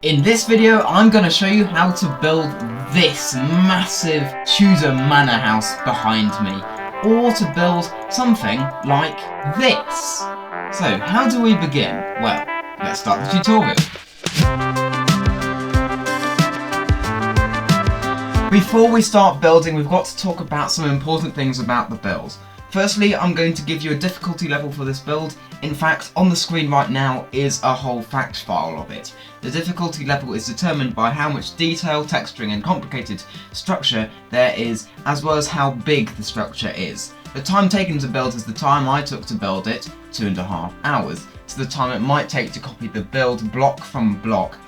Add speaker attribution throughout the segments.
Speaker 1: In this video, I'm going to show you how to build this massive Tudor manor house behind me, or to build something like this. So, how do we begin? Well, let's start the tutorial. Before we start building, we've got to talk about some important things about the build. Firstly, I'm going to give you a difficulty level for this build. In fact, on the screen right now is a whole fact file of it. The difficulty level is determined by how much detail, texturing and complicated structure there is, as well as how big the structure is. The time taken to build is the time I took to build it, 2.5 hours, to the time it might take to copy the build block from block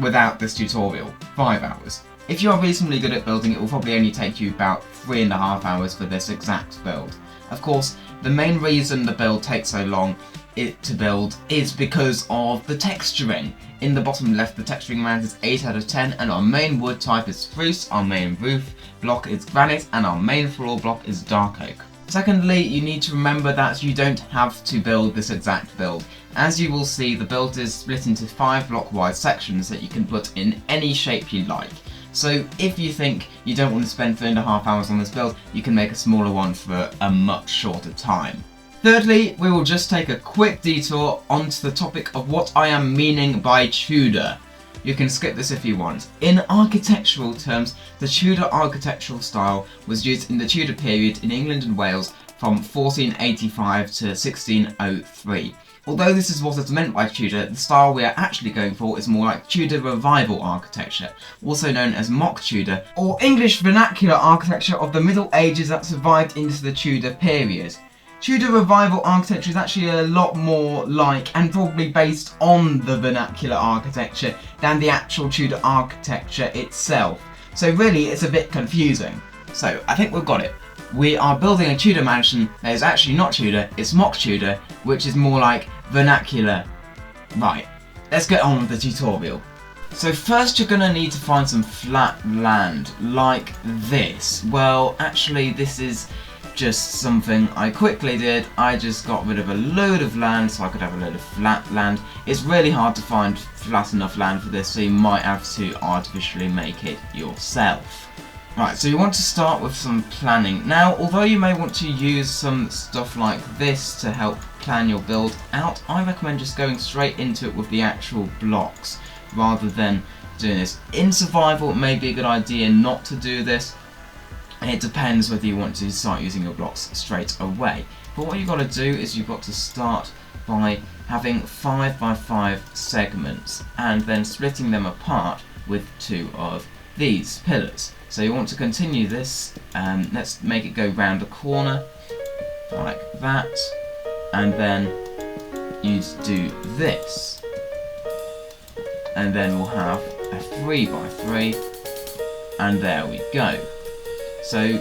Speaker 1: without this tutorial, 5 hours. If you are reasonably good at building, it will probably only take you about 3.5 hours for this exact build. Of course, the main reason the build takes so long to build is because of the texturing. In the bottom left, the texturing amount is 8 out of 10, and our main wood type is spruce, our main roof block is granite, and our main floor block is dark oak. Secondly, you need to remember that you don't have to build this exact build. As you will see, the build is split into 5 block-wide sections that you can put in any shape you like. So if you think you don't want to spend 3.5 hours on this build, you can make a smaller one for a much shorter time. Thirdly, we will just take a quick detour onto the topic of what I am meaning by Tudor. You can skip this if you want. In architectural terms, the Tudor architectural style was used in the Tudor period in England and Wales from 1485 to 1603. Although this is what is meant by Tudor, the style we are actually going for is more like Tudor Revival architecture, also known as Mock Tudor, or English vernacular architecture of the Middle Ages that survived into the Tudor period. Tudor Revival architecture is actually a lot more like, and probably based on, the vernacular architecture than the actual Tudor architecture itself. So really, it's a bit confusing. So, I think we've got it. We are building a Tudor mansion that is actually not Tudor, it's Mock Tudor, which is more like vernacular. Right, let's get on with the tutorial. So first you're going to need to find some flat land, like this. Well, actually this is just something I quickly did. I just got rid of a load of land so I could have a load of flat land. It's really hard to find flat enough land for this, so you might have to artificially make it yourself. Right, so you want to start with some planning. Now, although you may want to use some stuff like this to help plan your build out, I recommend just going straight into it with the actual blocks, rather than doing this. In survival, it may be a good idea not to do this. It depends whether you want to start using your blocks straight away. But what you've got to do is you've got to start by having 5 by 5 segments, and then splitting them apart with 2 of these pillars. So you want to continue this, let's make it go round a corner, like that, and then you do this. And then we'll have a 3 by 3, and there we go. So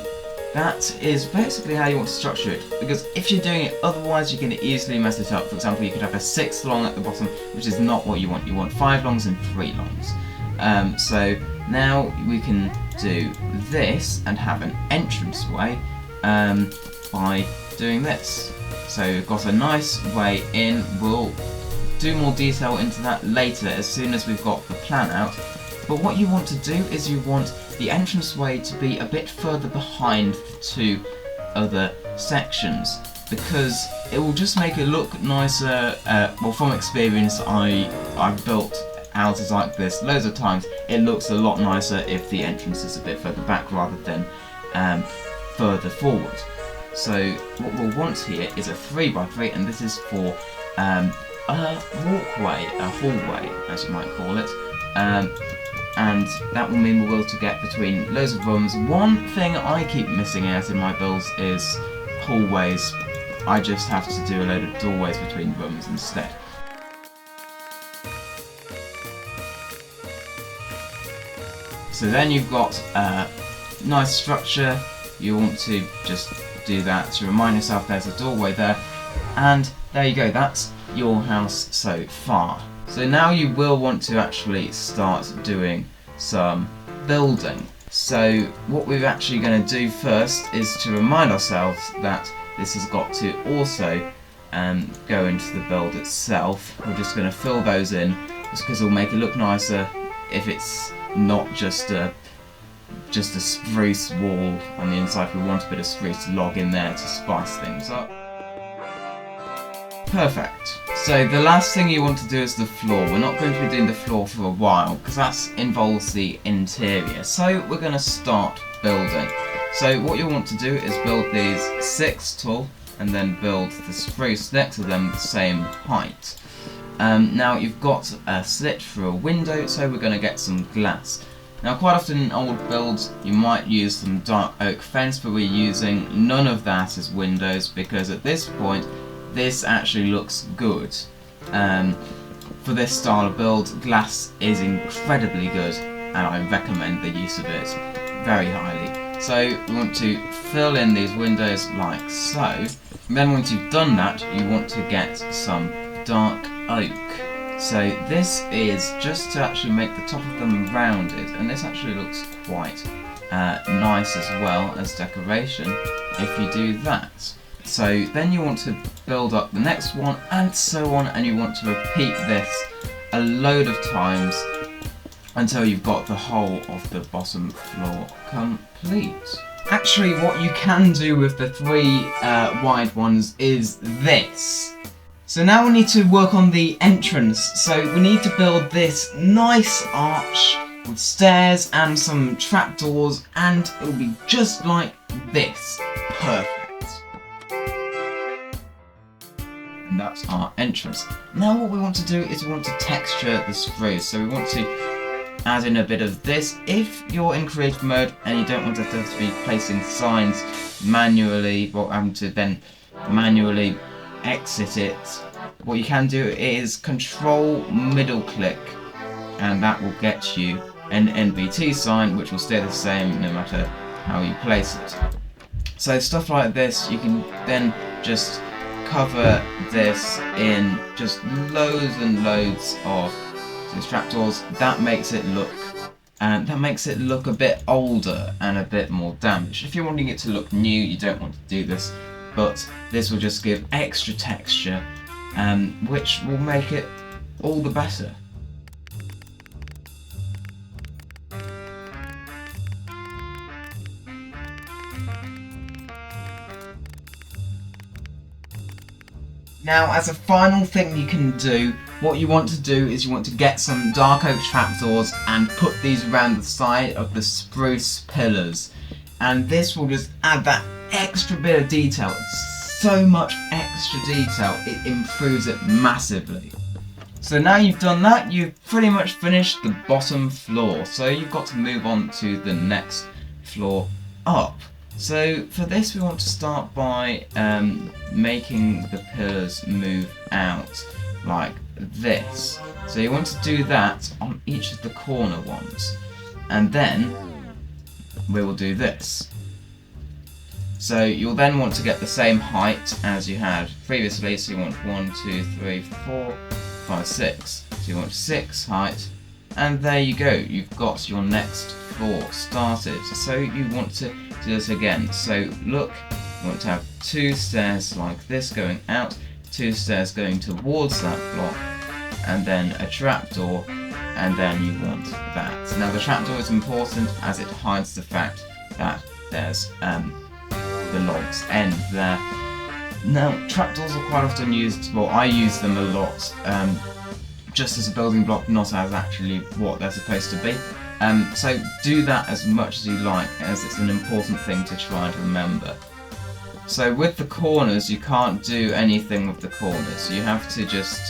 Speaker 1: that is basically how you want to structure it, because if you're doing it otherwise you can easily mess it up. For example, you could have a 6 long at the bottom, which is not what you want. You want 5 longs and 3 longs. So now we can do this and have an entranceway by doing this. So we've got a nice way in. We'll do more detail into that later as soon as we've got the plan out. But what you want to do is you want the entranceway to be a bit further behind the 2 other sections, because it will just make it look nicer. Well, from experience, I've built houses like this loads of times. It looks a lot nicer if the entrance is a bit further back rather than further forward. So what we'll want here is a 3 by 3, and this is for a walkway, a hallway as you might call it, and that will mean we'll be able to get between loads of rooms. One thing I keep missing out in my builds is hallways. I just have to do a load of doorways between rooms instead. So then you've got a nice structure. You want to just do that to remind yourself there's a doorway there, and there you go, that's your house so far. So now you will want to actually start doing some building. So what we're actually going to do first is to remind ourselves that this has got to also go into the build itself. We're just going to fill those in It's because it'll make it look nicer if it's not just a spruce wall on the inside. We want a bit of spruce log in there to spice things up. Perfect. So the last thing you want to do is the floor. We're not going to be doing the floor for a while because that involves the interior. So we're going to start building. So what you want to do is build these 6 tall and then build the spruce next to them the same height. Now you've got a slit for a window, so we're going to get some glass. Now quite often in old builds you might use some dark oak fence, but we're using none of that as windows because at this point this actually looks good. For this style of build, glass is incredibly good and I recommend the use of it very highly. So we want to fill in these windows like so. And then once you've done that, you want to get some dark oak. So this is just to actually make the top of them rounded, and this actually looks quite nice as well as decoration if you do that. So then you want to build up the next one and so on, and you want to repeat this a load of times until you've got the whole of the bottom floor complete. Actually, what you can do with the 3 wide ones is this. So now we need to work on the entrance. So we need to build this nice arch with stairs and some trapdoors, and it'll be just like this. Perfect. And that's our entrance. Now what we want to do is we want to texture the spruce. So we want to add in a bit of this. If you're in creative mode and you don't want to have to be placing signs manually or having to then manually exit it, what you can do is control middle click, and that will get you an NBT sign which will stay the same no matter how you place it. So stuff like this, you can then just cover this in just loads and loads of these trapdoors. That makes it look a bit older and a bit more damaged. If you're wanting it to look new, you don't want to do this, but this will just give extra texture, which will make it all the better. Now, as a final thing you can do, what you want to do is you want to get some dark oak trapdoors and put these around the side of the spruce pillars. And this will just add that extra bit of detail. It's so much extra detail, it improves it massively. So now you've done that, you've pretty much finished the bottom floor. So you've got to move on to the next floor up. So for this we want to start by making the pillars move out like this. So you want to do that on each of the corner ones, and then we will do this. So you'll then want to get the same height as you had previously, so you want 1, 2, 3, 4, 5, 6. So you want 6 height, and there you go, you've got your next floor started. So you want to do this again. So look, you want to have 2 stairs like this going out, 2 stairs going towards that block, and then a trapdoor, and then you want that. Now the trapdoor is important as it hides the fact that there's the log's end there. Now trapdoors are quite often used, well I use them a lot, just as a building block, not as actually what they're supposed to be. So do that as much as you like, as it's an important thing to try and remember. So with the corners, you can't do anything with the corners. You have to just,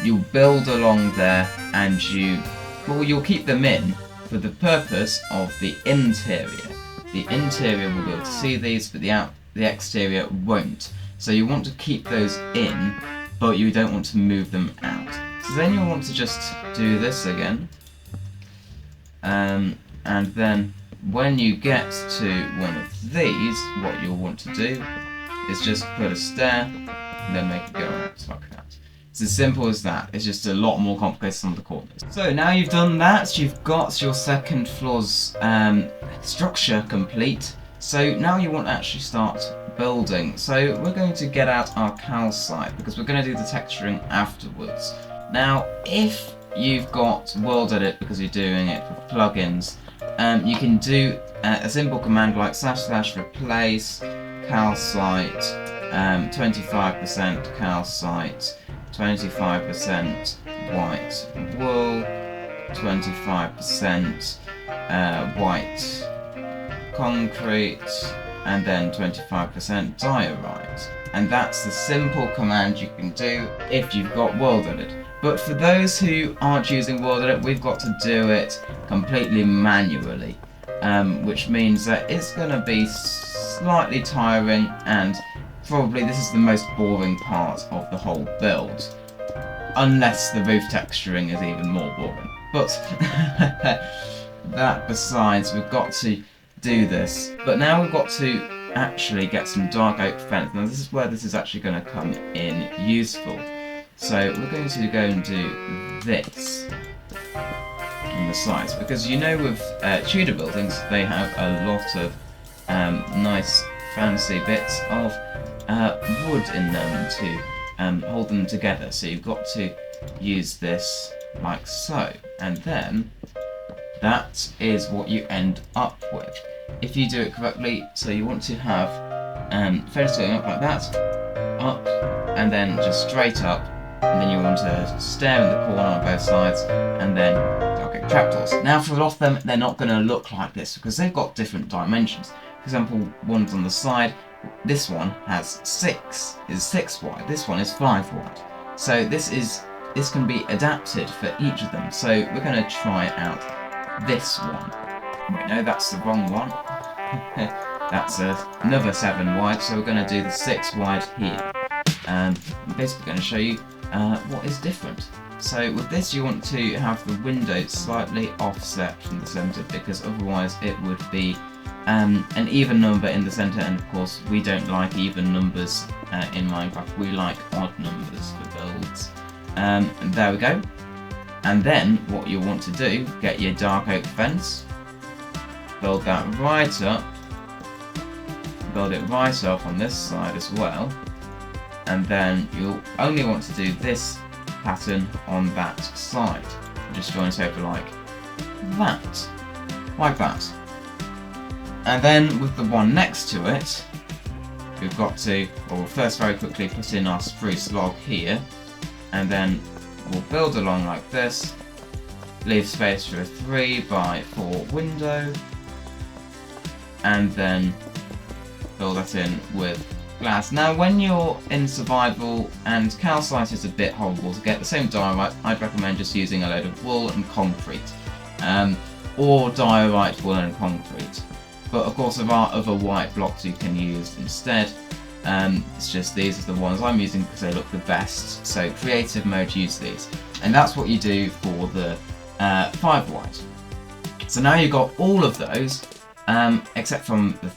Speaker 1: you'll build along there and you'll keep them in for the purpose of the interior. The interior will be able to see these, but the exterior won't. So you want to keep those in, but you don't want to move them out. So then you'll want to just do this again. And then when you get to one of these, what you'll want to do is just put a stair and then make it go out like that. It's as simple as that. It's just a lot more complicated on the corners. So now you've done that, you've got your second floor's structure complete. So now you want to actually start building. So we're going to get out our calcite because we're going to do the texturing afterwards. Now, if you've got World Edit because you're doing it for plugins, you can do a simple command like // replace calcite 25% calcite, 25% white wool, 25% white concrete, and then 25% diorite. And that's the simple command you can do if you've got World Edit. But for those who aren't using World Edit, we've got to do it completely manually, which means that it's going to be slightly tiring, and probably this is the most boring part of the whole build. Unless the roof texturing is even more boring. But that besides, we've got to do this. But now we've got to actually get some dark oak fence. Now this is where this is actually going to come in useful. So we're going to go and do this on the sides, because you know with Tudor buildings they have a lot of nice fancy bits of wood in them to hold them together. So you've got to use this like so, and then that is what you end up with if you do it correctly. So you want to have fence going up like that, up, and then just straight up, and then you want to stare in the corner on both sides, and then dark oak trapdoors. Now for a lot of them, they're not going to look like this because they've got different dimensions. For example, one's on the side. This one has 6 wide. This one is 5 wide. So this can be adapted for each of them. So we're going to try out this one. Wait, no, that's the wrong one. That's another 7 wide. So we're going to do the 6 wide here. I'm basically going to show you what is different. So with this, you want to have the window slightly offset from the centre, because otherwise it would be an even number in the centre, and of course we don't like even numbers in Minecraft. We like odd numbers for builds. And there we go. And then what you want to do, get your dark oak fence, build that right up, build it right up on this side as well, and then you'll only want to do this pattern on that side. Just join it over like that. And then with the one next to it, we've got to, well, we'll first very quickly put in our spruce log here, and then we'll build along like this, leave space for a 3x4 window, and then build that in with glass. Now when you're in survival and calcite is a bit horrible to get the same diorite, I'd recommend just using a load of wool and concrete, or diorite, wool and concrete. But of course there are other white blocks you can use instead. It's just these are the ones I'm using because they look the best. So creative mode, use these. And that's what you do for the 5 wide. So now you've got all of those, except from the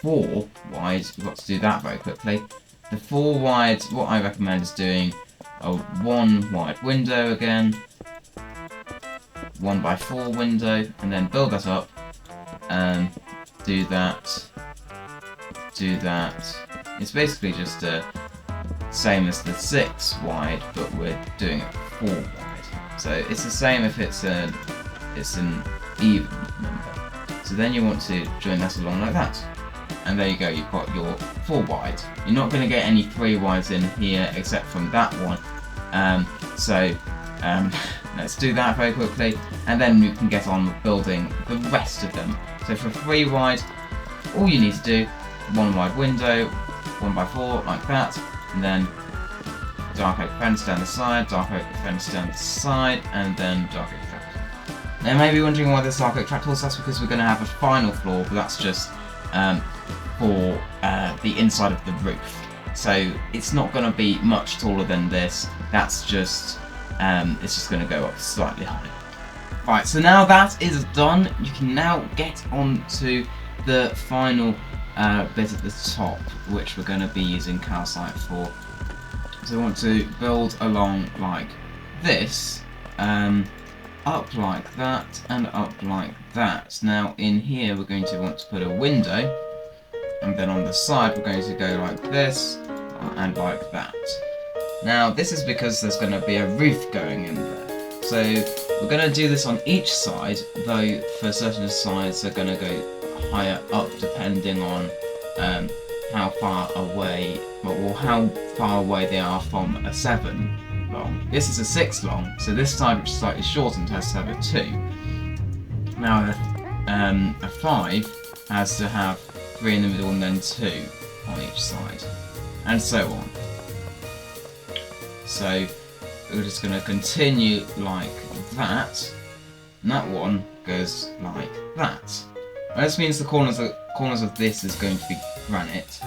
Speaker 1: 4 wide. You've got to do that very quickly. The 4 wide, what I recommend is doing a 1 wide window again, 1x4 window, and then build that up. Do that. It's basically just the same as the 6 wide, but we're doing it 4 wide. So it's the same if it's an even number. So then you want to join that along like that. And there you go, you've got your 4 wide. You're not going to get any 3 wides in here except from that one. Let's do that very quickly, and then you can get on with building the rest of them. So for 3 wide, all you need to do, 1 wide window, 1x4 like that, and then dark oak fence down the side, dark oak fence down the side, and then dark oak trapdoor. Now you may be wondering why there's dark oak trapdoors. That's because we're going to have a final floor, but that's just for the inside of the roof. So it's not going to be much taller than this. That's just it's just going to go up slightly higher. Right, so now that is done, you can now get on to the final bit at the top, which we're going to be using calcite for. So we want to build along like this, up like that, and up like that. Now in here we're going to want to put a window, and then on the side we're going to go like this, and like that. Now this is because there's going to be a roof going in there. So we're going to do this on each side, though for certain sides they're going to go higher up depending on how far away, or how far away they are from a 7 long. This is a 6 long, so this side, which is slightly shortened, has to have a 2. Now a 5 has to have 3 in the middle and then 2 on each side, and so on. So we're just going to continue like that, and that one goes like that. And this means the corners of this is going to be granite.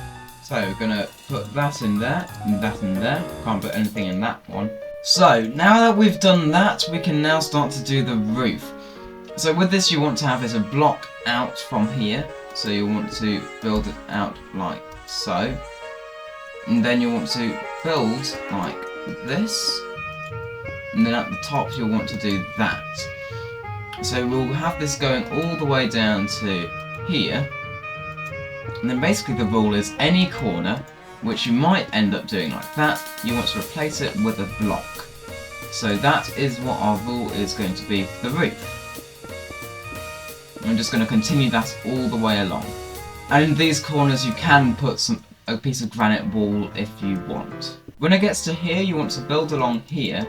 Speaker 1: So we're going to put that in there, and that in there. Can't put anything in that one. So now that we've done that, we can now start to do the roof. So with this, you want to have a block out from here. So you want to build it out like so. And then you want to build like this. And then at the top, you'll want to do that. So we'll have this going all the way down to here. And then basically the rule is any corner, which you might end up doing like that, you want to replace it with a block. So that is what our rule is going to be for the roof. I'm just going to continue that all the way along. And in these corners you can put a piece of granite wall if you want. When it gets to here, you want to build along here.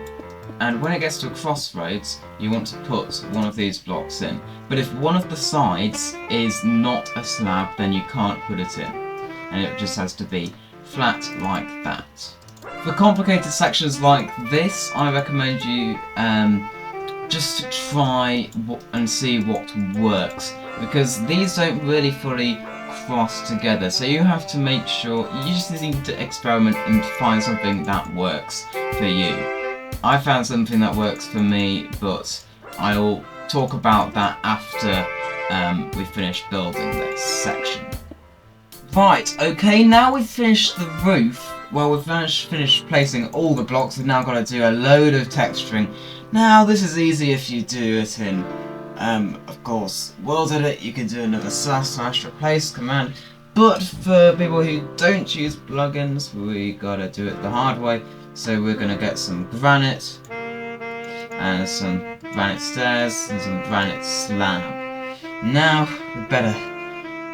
Speaker 1: And when it gets to a crossroads, you want to put one of these blocks in. But if one of the sides is not a slab, then you can't put it in. And it just has to be flat like that. For complicated sections like this, I recommend you just try and see what works. Because these don't really fully cross together. So you have to make sure, you just need to experiment and find something that works for you. I found something that works for me, but I'll talk about that after we finish building this section. Right, okay, now we've finished the roof. Well, we've finished placing all the blocks. We've now got to do a load of texturing. Now, this is easy if you do it in, of course, World Edit. You can do another / replace command. But for people who don't use plugins, we gotta do it the hard way. So we're going to get some granite, and some granite stairs, and some granite slab. Now, we better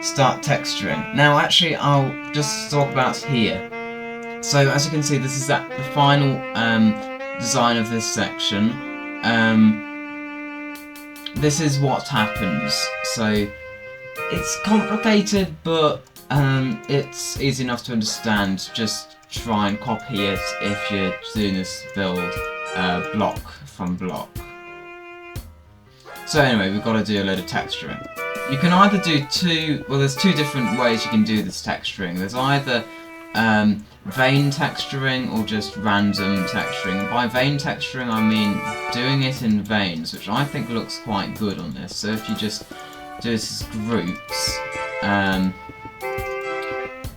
Speaker 1: start texturing. Now actually, I'll just talk about here. So as you can see, this is the final design of this section. This is what happens. So, it's complicated, but it's easy enough to understand. Just try and copy it if you're doing this build block from block. So anyway, we've got to do a load of texturing. You can either do there's two different ways you can do this texturing. There's either vein texturing or just random texturing. By vein texturing I mean doing it in veins, which I think looks quite good on this. So if you just do this as groups,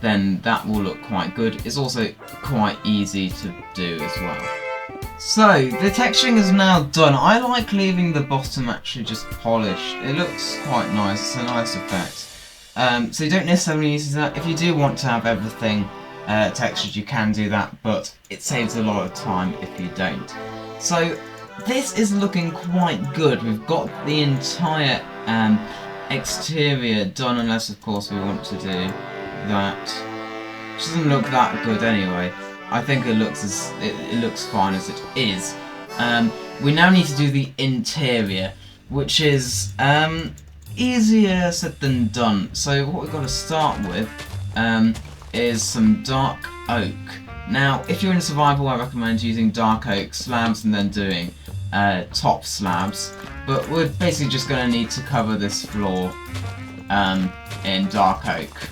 Speaker 1: then that will look quite good. It's also quite easy to do as well. So, the texturing is now done. I like leaving the bottom actually just polished. It looks quite nice, it's a nice effect. So you don't necessarily need to do that. If you do want to have everything textured, you can do that, but it saves a lot of time if you don't. So, this is looking quite good. We've got the entire exterior done, unless of course we want to do that. It doesn't look that good anyway. I think it looks fine as it is. We now need to do the interior, which is easier said than done. So what we've got to start with is some dark oak. Now, if you're in survival, I recommend using dark oak slabs and then doing top slabs. But we're basically just going to need to cover this floor in dark oak.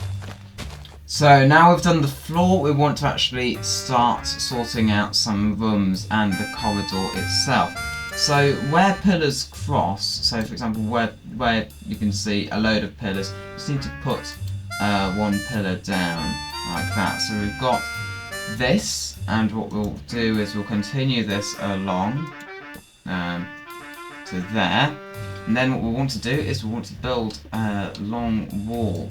Speaker 1: So now we've done the floor, we want to actually start sorting out some rooms and the corridor itself. So where pillars cross, so for example where you can see a load of pillars, you just need to put one pillar down like that. So we've got this, and what we'll do is we'll continue this along to there. And then what we want to do is we want to build a long wall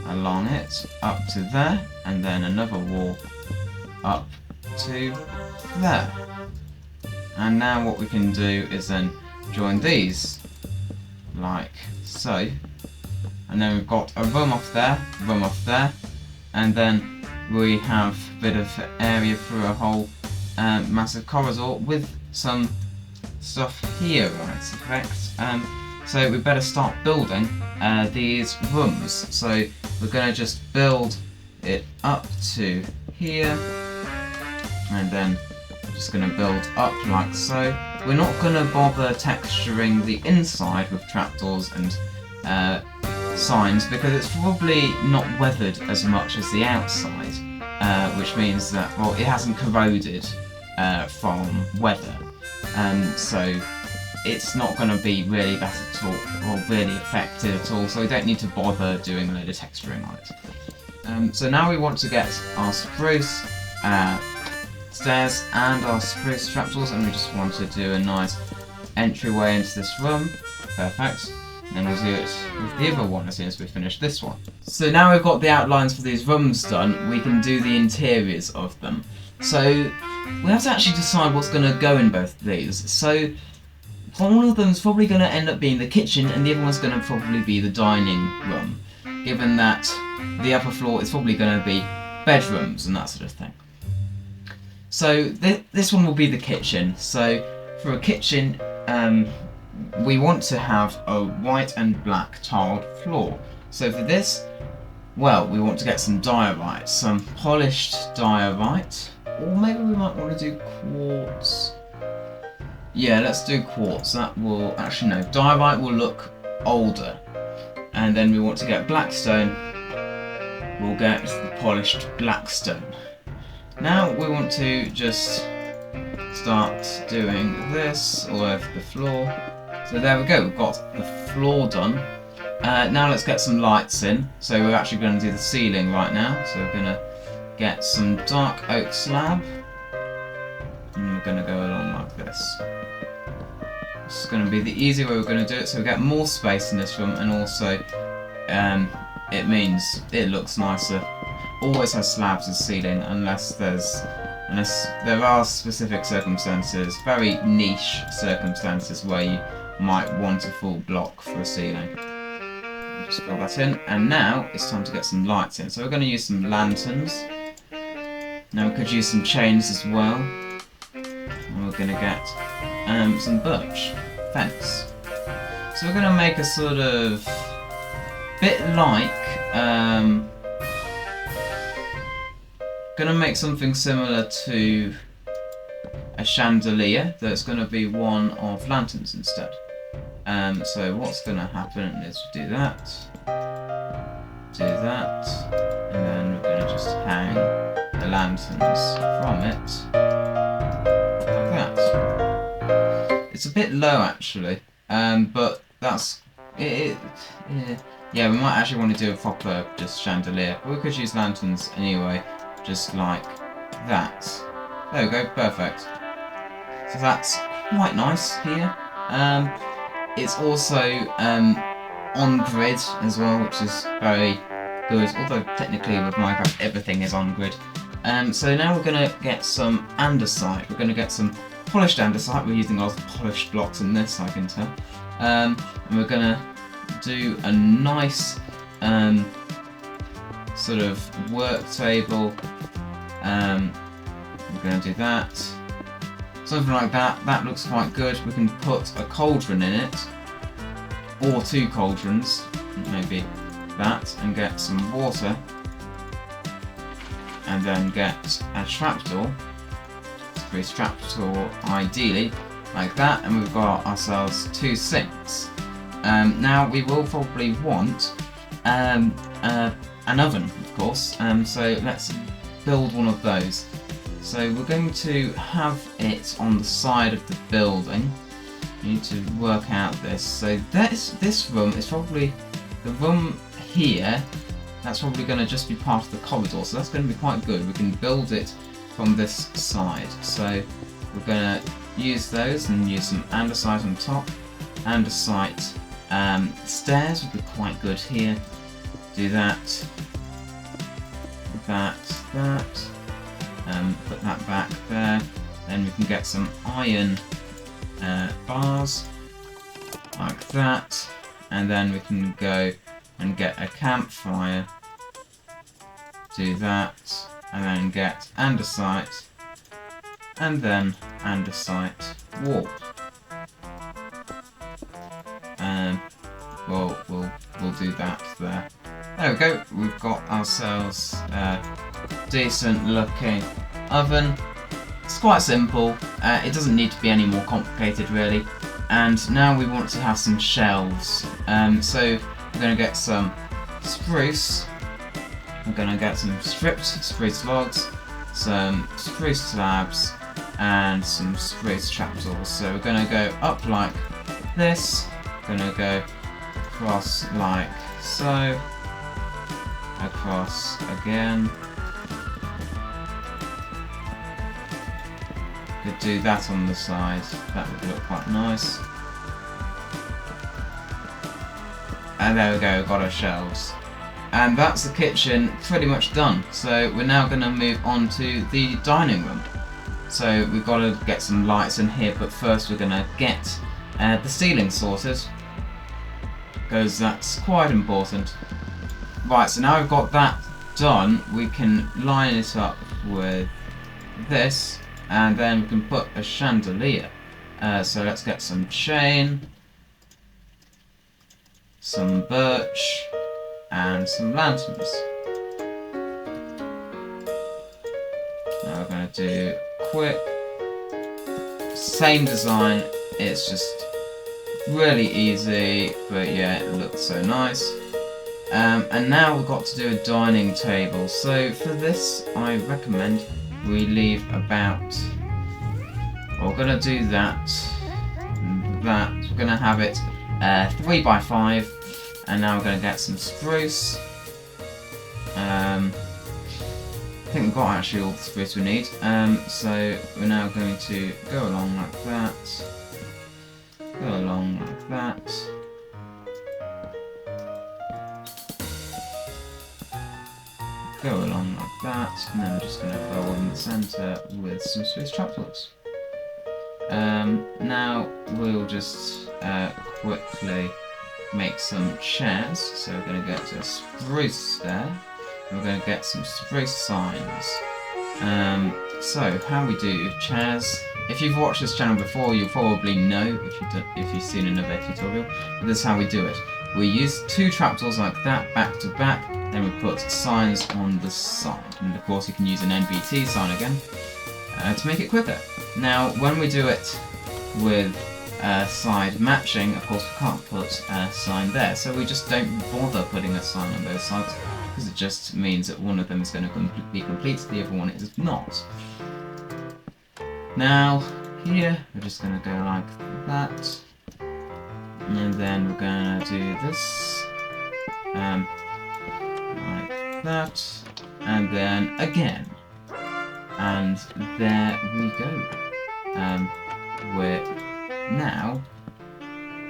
Speaker 1: along it, up to there, and then another wall up to there. And now what we can do is then join these, like so. And then we've got a room off there, and then we have a bit of area through a whole massive corridor with some stuff here, right? Correct. So we better start building these rooms. So we're gonna just build it up to here, and then we're just gonna build up like so. We're not gonna bother texturing the inside with trapdoors and signs because it's probably not weathered as much as the outside, which means that, well, it hasn't corroded from weather, so it's not going to be really bad at all, or really effective at all, so we don't need to bother doing a load of texturing on it. So now we want to get our spruce stairs and our spruce trapdoors, and we just want to do a nice entryway into this room. Perfect. And we'll do it with the other one as soon as we finish this one. So now we've got the outlines for these rooms done, we can do the interiors of them. So we have to actually decide what's going to go in both of these. So one of them is probably going to end up being the kitchen, and the other one's going to probably be the dining room, given that the upper floor is probably going to be bedrooms and that sort of thing. So this one will be the kitchen. So for a kitchen, we want to have a white and black tiled floor. So for this, well, we want to get some diorite, some polished diorite, or maybe we might want to do quartz. Yeah, let's do quartz. That will, actually no, diorite will look older. And then we want to get black stone, we'll get the polished black stone. Now we want to just start doing this all over the floor. So there we go, we've got the floor done. Now let's get some lights in. So we're actually going to do the ceiling right now. So we're going to get some dark oak slab. And we're going to go along like this. This is going to be the easy way we're going to do it, so we get more space in this room, and also it means it looks nicer. Always has slabs as ceiling unless there are specific circumstances, very niche circumstances, where you might want a full block for a ceiling. Just fill that in, and now it's time to get some lights in. So we're going to use some lanterns. Now we could use some chains as well. And we're going to get some birch fence. So we're going to make a sort of bit like going to make something similar to a chandelier that's going to be one of lanterns instead. So what's going to happen is do that, and then we're going to just hang the lanterns from it like that. It's a bit low actually, but that's it. Yeah, we might actually want to do a proper just chandelier. We could use lanterns anyway, just like that. There we go, perfect. So that's quite nice here. It's also on grid as well, which is very good, although technically with Minecraft everything is on grid. So now we're going to get some andesite. We're going to get some polished andesite. We're using a lot of polished blocks in this, I can tell. And we're going to do a nice sort of work table. We're going to do that. Something like that. That looks quite good. We can put a cauldron in it, or two cauldrons, maybe that, and get some water, and then get a trapdoor. Spruce trapdoor, ideally, like that, and we've got ourselves two sinks. Now we will probably want an oven, of course. So let's build one of those. So we're going to have it on the side of the building. You need to work out this. So this room is probably the room here. That's probably going to just be part of the corridor. So that's going to be quite good. We can build it from this side. So we're going to use those and use some andesite on top. Andesite stairs would be quite good here. Do that. That. Put that back there. Then we can get some iron bars, like that. And then we can go and get a campfire. Do that. And then get andesite. And then andesite wall. We'll do that there. There we go. We've got ourselves a decent looking oven. It's quite simple. It doesn't need to be any more complicated really. And now we want to have some shelves. So we're going to get some spruce. We're going to get some stripped spruce logs, some spruce slabs, and some spruce trapdoors. So we're going to go up like this. We're going to go across like so. Across again. Could do that on the side. That would look quite nice. And there we go, got our shelves. And that's the kitchen pretty much done. So we're now going to move on to the dining room. So we've got to get some lights in here, but first we're going to get the ceiling sorted, because that's quite important. Right, so now we've got that done, we can line it up with this, and then we can put a chandelier. So let's get some chain, some birch, and some lanterns. Now we're going to do quick, same design, it's just really easy, but yeah, it looks so nice. And now we've got to do a dining table. So for this, I recommend we leave about, we're going to do that, we're going to have it 3 by 5, and now we're going to get some spruce. I think we've got actually all the spruce we need, so we're now going to go along like that, go along like that. Go along like that, and then we're just going to fill in the centre with some spruce trapdoors. Now we'll just quickly make some chairs. So we're going to get a spruce there, and we're going to get some spruce signs. So how we do chairs. If you've watched this channel before, you'll probably know if you've seen another tutorial. But this is how we do it. We use 2 trapdoors like that, back to back. Then we put signs on the side, and of course you can use an NVT sign again to make it quicker. Now when we do it with side matching, of course we can't put a sign there, so we just don't bother putting a sign on those sides, because it just means that one of them is going to be complete, the other one is not. Now here we're just going to go like that, and then we're going to do this. Like that, and then again, and there we go. We're now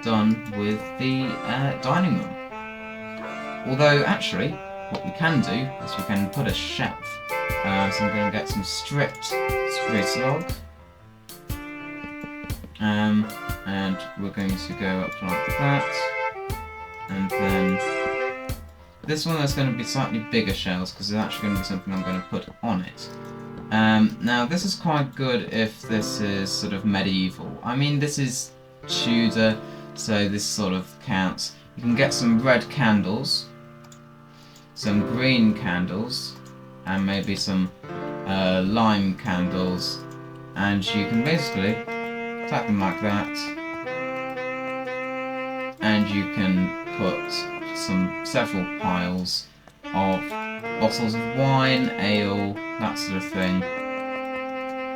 Speaker 1: done with the dining room. Although actually, what we can do is we can put a shelf. So I'm going to get some stripped spruce log, and we're going to go up like that, and then this one is going to be slightly bigger shells, because there's actually going to be something I'm going to put on it. Now this is quite good if this is sort of medieval. I mean, this is Tudor, so this sort of counts. You can get some red candles, some green candles, and maybe some lime candles, and you can basically tack them like that, and you can put several piles of bottles of wine, ale, that sort of thing,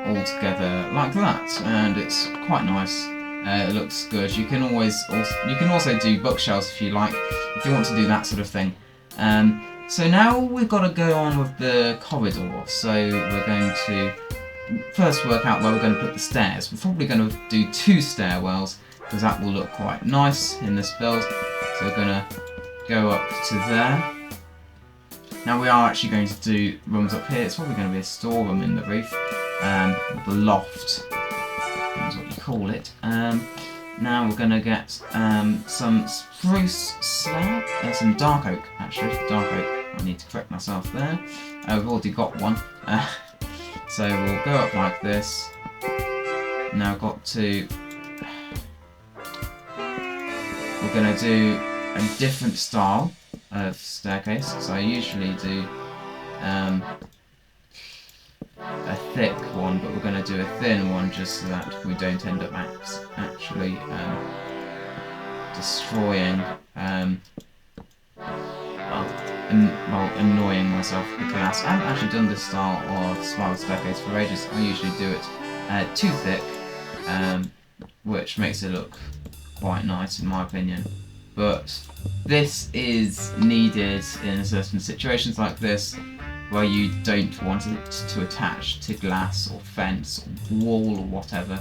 Speaker 1: all together like that, and it's quite nice. It looks good. You can also do bookshelves if you like, if you want to do that sort of thing. So now we've got to go on with the corridor. So we're going to first work out where we're going to put the stairs. We're probably going to do 2 stairwells, because that will look quite nice in this build. So we're going to go up to there. Now we are actually going to do rooms up here. It's probably going to be a storeroom in the roof. the loft, that's what you call it. Now we're going to get some spruce slab, some dark oak, actually, dark oak. I need to correct myself there. We've already got one. So we'll go up like this. Now I've got to... We're going to do a different style of staircase. So I usually do a thick one, but we're going to do a thin one just so that we don't end up actually destroying, annoying myself with the glass. I haven't actually done this style of spiral staircase for ages. I usually do it too thick, which makes it look quite nice in my opinion. But this is needed in certain situations like this, where you don't want it to attach to glass or fence or wall or whatever.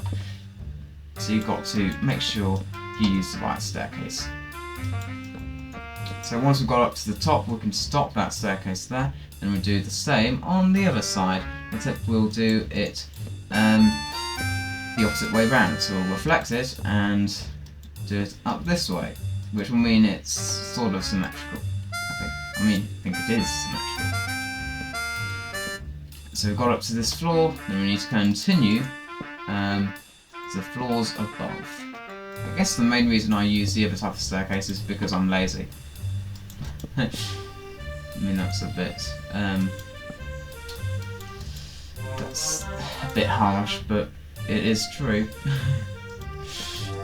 Speaker 1: So you've got to make sure you use the right staircase. So once we've got up to the top, we can stop that staircase there, and we'll do the same on the other side, except we'll do it the opposite way round. So we'll reflect it and do it up this way, which will mean it's sort of symmetrical, I think. I think it is symmetrical. So we've got up to this floor, then we need to continue to the floors above. I guess the main reason I use the other type of staircase is because I'm lazy. I mean, that's a bit harsh, but it is true.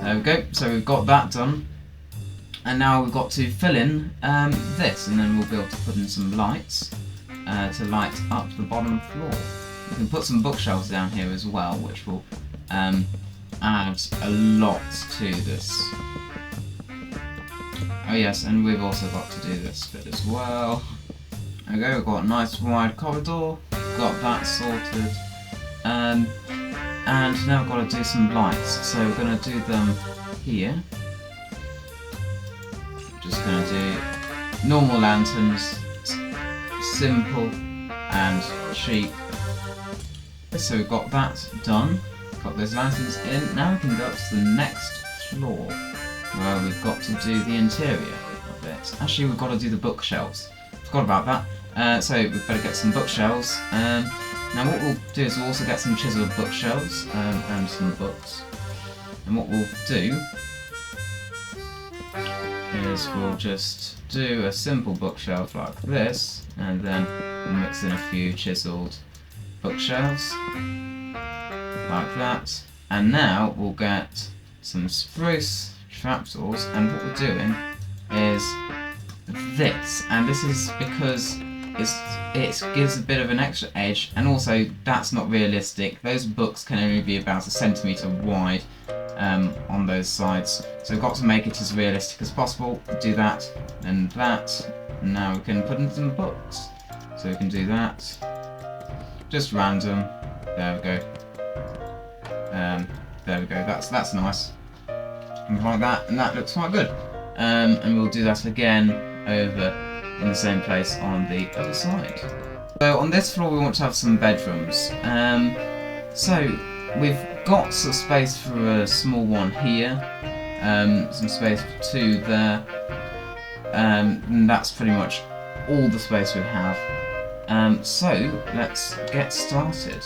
Speaker 1: There we go, so we've got that done. And now we've got to fill in this, and then we'll be able to put in some lights to light up the bottom floor. We can put some bookshelves down here as well, which will add a lot to this. Oh yes, and we've also got to do this bit as well. There we go, we've got a nice wide corridor, got that sorted. And now we've got to do some lights, so we're going to do them here. Just going to do normal lanterns, simple and cheap. So we've got that done, got those lanterns in. Now we can go up to the next floor, where we've got to do the interior of it. Actually, we've got to do the bookshelves. Forgot about that. So we'd better get some bookshelves. Now what we'll do is we'll also get some chiseled bookshelves and some books. And what we'll do is we'll just do a simple bookshelf like this, and then we'll mix in a few chiseled bookshelves like that. And now we'll get some spruce trapdoors, and what we're doing is this, and this is because it gives a bit of an extra edge, and also that's not realistic. Those books can only be about a centimetre wide on those sides, so we've got to make it as realistic as possible. Do that and that, and now we can put in some books. So we can do that, just random. There we go. There we go. That's nice. And like that, and that looks quite good. And we'll do that again over in the same place on the other side. So on this floor we want to have some bedrooms. So we've got some space for a small one here, some space for two there, and that's pretty much all the space we have. So let's get started.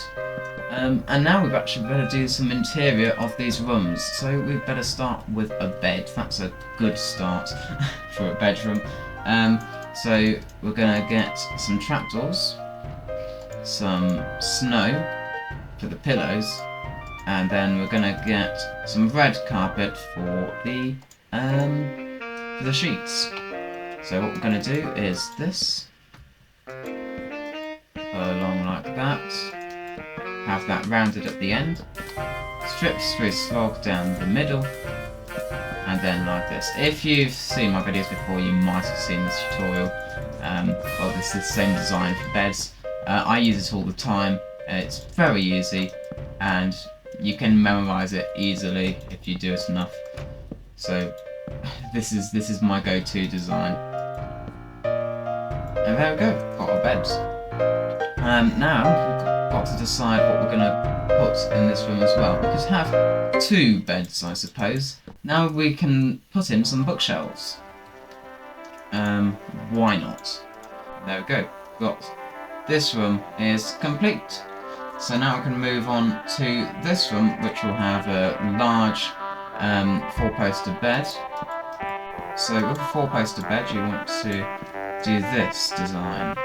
Speaker 1: And now we've actually better do some interior of these rooms. So we better start with a bed. That's a good start for a bedroom. So we're going to get some trapdoors, some snow for the pillows, and then we're going to get some red carpet for the sheets. So what we're going to do is this, go along like that, have that rounded at the end, strip spruce log down the middle, and then like this. If you've seen my videos before, you might have seen this tutorial. Well, this is the same design for beds. I use it all the time. It's very easy, and you can memorize it easily if you do it enough. So this is my go-to design. And there we go, got our beds. Now we've got to decide what we're going to put in this room as well. We could have 2 beds, I suppose. Now we can put in some bookshelves. Why not? There we go. Got this room is complete. So now we can move on to this room, which will have a large 4-poster bed. So with a 4-poster bed, you want to do this design.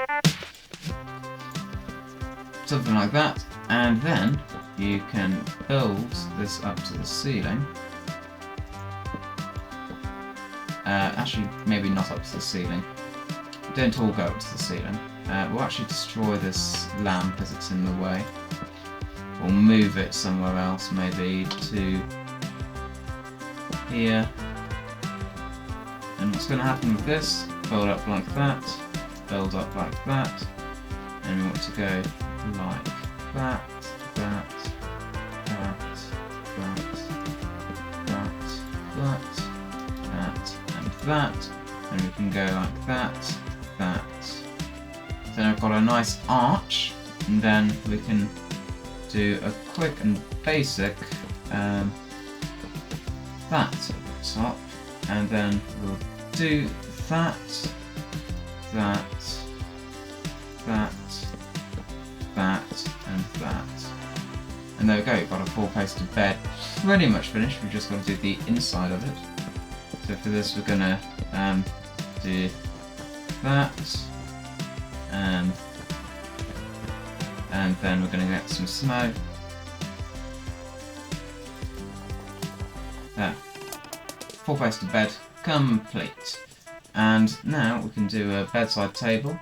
Speaker 1: Something like that, and then you can build this up to the ceiling. Actually, maybe not up to the ceiling. Don't all go up to the ceiling. We'll actually destroy this lamp as it's in the way. We'll move it somewhere else, maybe to here. And what's going to happen with this? Build up like that, build up like that, and we want to go like that, that, and that, and we can go like that, that. Then I've got a nice arch, and then we can do a quick and basic that at the top, and then we'll do that, that, that, that, and that. And there we go, got a 4-poster bed pretty much finished. We've just got to do the inside of it. So for this we're gonna do that, and then we're gonna get some snow. There. 4-poster bed complete. And now we can do a bedside table.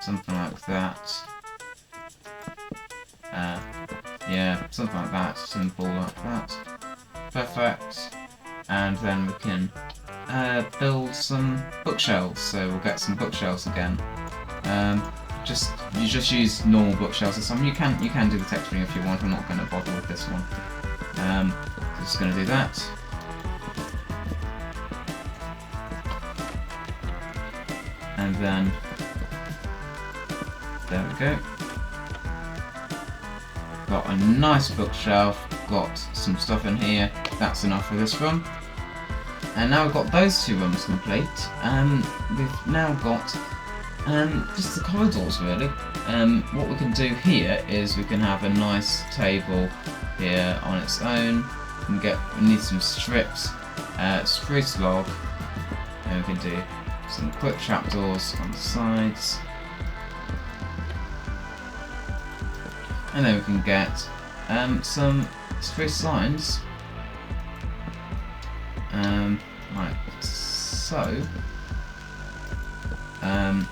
Speaker 1: Something like that. Yeah, something like that. Simple like that. Perfect. And then we can build some bookshelves. So we'll get some bookshelves again. You just use normal bookshelves or something. You can do the texturing if you want. I'm not going to bother with this one. Just going to do that. And then there we go. Got a nice bookshelf, got some stuff in here. That's enough for this room. And now we've got those 2 rooms complete. We've now got just the corridors really. What we can do here is we can have a nice table here on its own. We need some strips, spruce log, and we can do some quick trapdoors on the sides. And then we can get some spruce signs, like so. And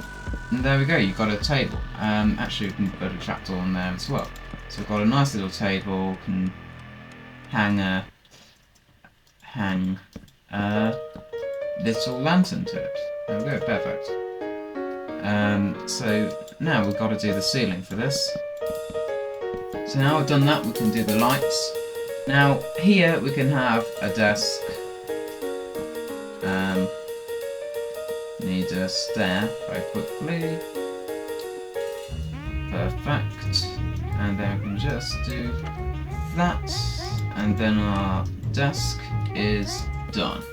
Speaker 1: there we go, you've got a table. Actually we can put a trapdoor on there as well. So we've got a nice little table, can hang a little lantern to it. There we go, perfect. So now we've got to do the ceiling for this. So now we've done that, we can do the lights. Now here we can have a desk. Need a stair very quickly. Perfect. And then we can just do that, and then our desk is done.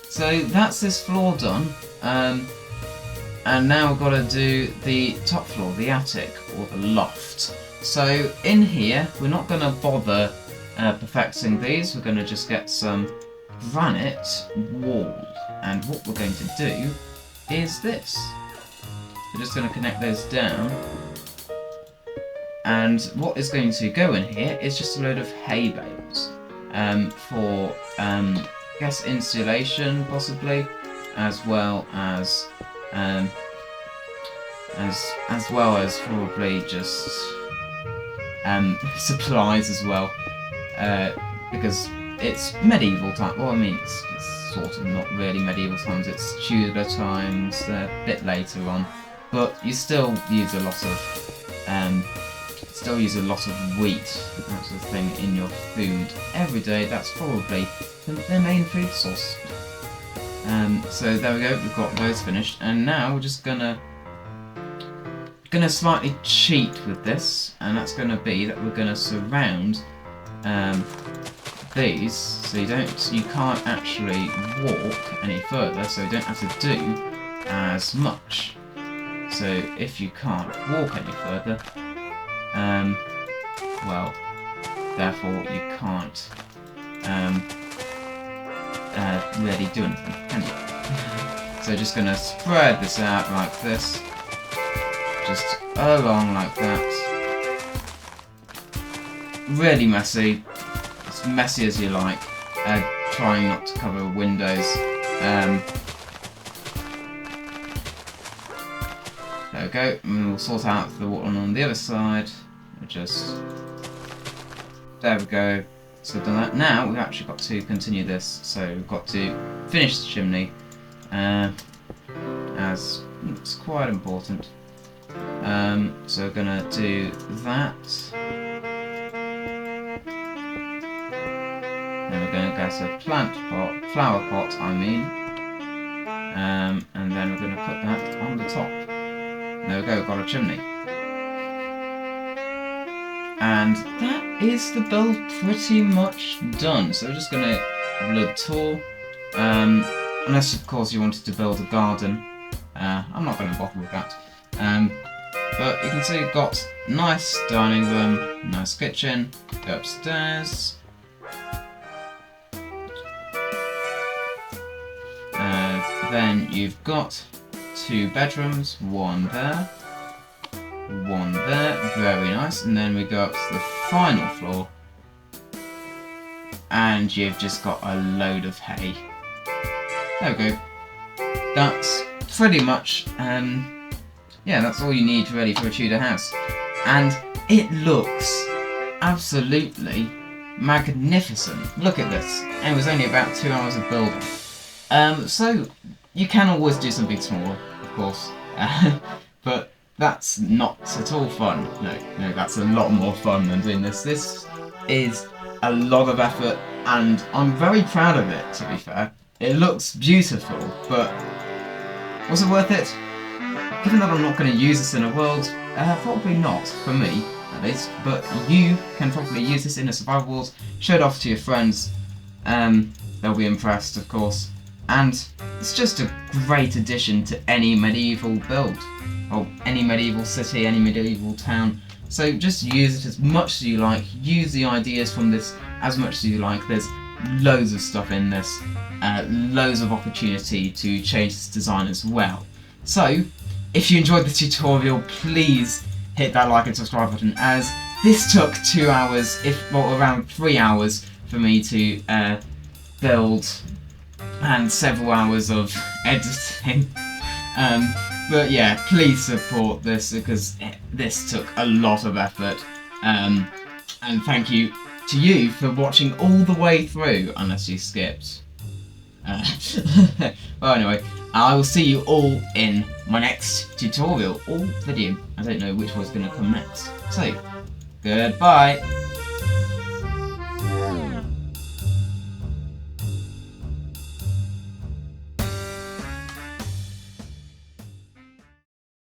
Speaker 1: So that's this floor done. And now we've got to do the top floor, the attic, or the loft. So in here, we're not going to bother perfecting these, we're going to just get some granite wall. And what we're going to do is this. We're just going to connect those down. And what is going to go in here is just a load of hay bales for, I guess, insulation, possibly, as well as probably just supplies as well, because it's medieval time. Well, I mean, it's sort of not really medieval times. It's Tudor times, a bit later on, but you still use a lot of wheat, that sort of thing, in your food every day. That's probably their main food source. So there we go. We've got those finished, and now we're just gonna going to slightly cheat with this, and that's going to be that we're going to surround these, so you can't actually walk any further, so you don't have to do as much. So if you can't walk any further, well, therefore you can't really do anything, can you? So just going to spread this out like this, just along like that. Really messy, as messy as you like. Trying not to cover windows. There we go, and we'll sort out the one on the other side. There we go. So we've done that. Now we've actually got to continue this. So we've got to finish the chimney, as it's quite important. So we're gonna do that. Then we're going to get a flower pot, I mean. And then we're going to put that on the top. There we go, got a chimney. And that is the build pretty much done. So we're just going to have a little tour. Unless, of course, you wanted to build a garden. I'm not going to bother with that. But you can see we've got nice dining room, nice kitchen, go upstairs. Then you've got 2 bedrooms, one there, very nice, and then we go up to the final floor, and you've just got a load of hay. There we go. That's pretty much, yeah, that's all you need really for a Tudor house. And it looks absolutely magnificent. Look at this. And it was only about 2 hours of building. So, you can always do something smaller, of course, but that's not at all fun. No, that's a lot more fun than doing this. This is a lot of effort, and I'm very proud of it, to be fair. It looks beautiful, but was it worth it? Given that I'm not going to use this in a world, probably not, for me, at least, but you can probably use this in a survival world, show it off to your friends, they'll be impressed, of course. And it's just a great addition to any medieval build, or any medieval city, any medieval town. So just use it as much as you like, use the ideas from this as much as you like. There's loads of stuff in this, loads of opportunity to change this design as well. So, if you enjoyed the tutorial, please hit that like and subscribe button, as this took 2 hours, well, around 3 hours for me to build, and several hours of editing. But yeah, please support this, because this took a lot of effort. And thank you to you for watching all the way through, unless you skipped. Well, anyway, I will see you all in my next tutorial or video. I don't know which one's going to come next. So, goodbye!